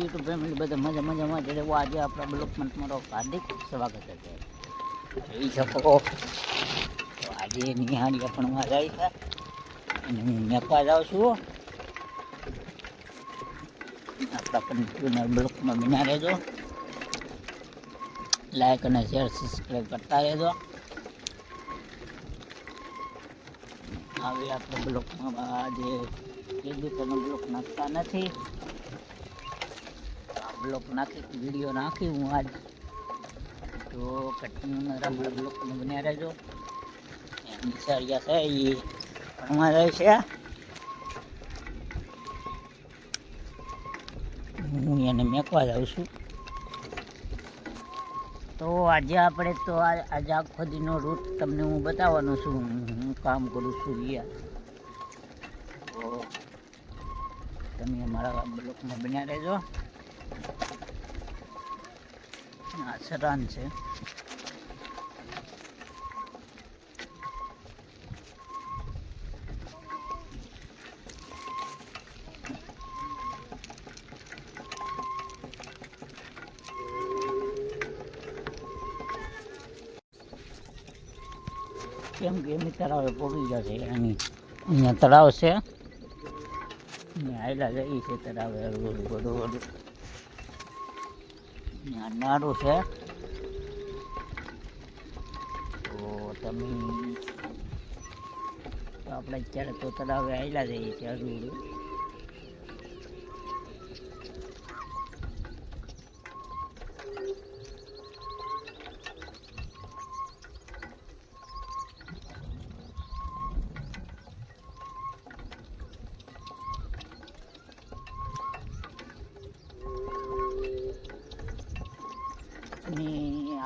YouTube family બધા મજામાં જ રહેવું. આજે આપણા બ્લોગમાં તમારો હાર્દિક સ્વાગત છે. જોઈ શકો તો આજે નિહાળીએ ભણવા જાય છે અને હું મેપા જાઉં છું. આપણા કન્ટિન્યુઅર બ્લોગમાં બન્યા રહેજો, લાઈક અને શેર સબસ્ક્રાઈબ કરતા રહેજો. હવે આપણે બ્લોકમાં આજે ખેડૂતોનો બ્લોક નાખતા નથી. આ બ્લોક નાખી વિડીયો નાખી હું આજ તો કન્ટિન્યુ અમારા બ્લોકમાં બન્યા રહેજો. નિશાળિયા છે એ ભણવા જાય છે, હું એને મેકવા જાઉં છું. તો આજે આપણે તો આજે આખો દીનો રૂટ તમને હું બતાવવાનો છું, હું કામ કરું છું યાર. તો તમે અમારા બ્લોકમાં બન્યા રહેજો. આ સરાન છે, કેમ કે એમની તળાવે પડી જશે. અહીંયા તળાવ છે, અહીંયા આયલા જઈ છે તળાવે બધું. અહીંયા નાડું છે, તો તમે તો આપણે અત્યારે તો તળાવે આયલા જઈએ છીએ હજુ.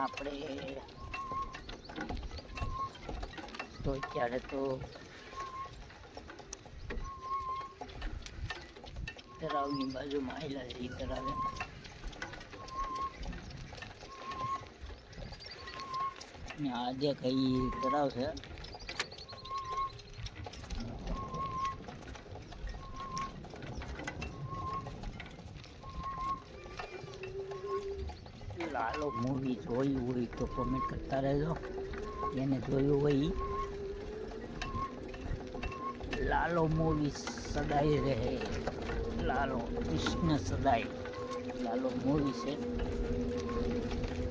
આપણે તો અત્યારે તો તળાવની બાજુમાં આવેલા છે. તળાવે આ જે કઈ તળાવ છે, લાલો મૂવી જોયું હોય તો કોમેન્ટ કરતા રહેજો. એને જોયું હોય લાલો મૂવી સદાય રહે, લાલો કૃષ્ણ સદાય, લાલો મૂવી છે.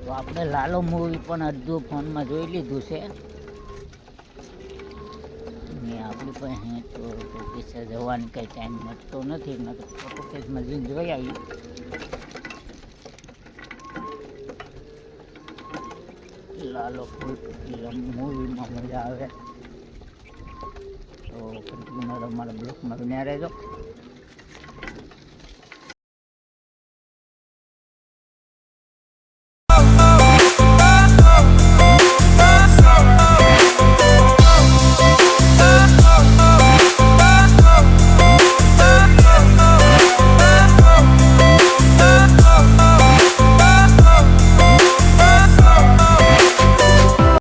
તો આપણે લાલો મૂવી પણ અડધું ફોનમાં જોઈ લીધું છે ને આપણી પાસે તો પૈસા જવાની કંઈ ટાઈમ મળતો નથી, ન તો ફોટો પેજમાં જઈને જોઈ આવી. લાલો મૂવીમાં મજા આવે તો કન્ટિન્યુ અમારા બ્લોકમાં બન્યા રહેજો.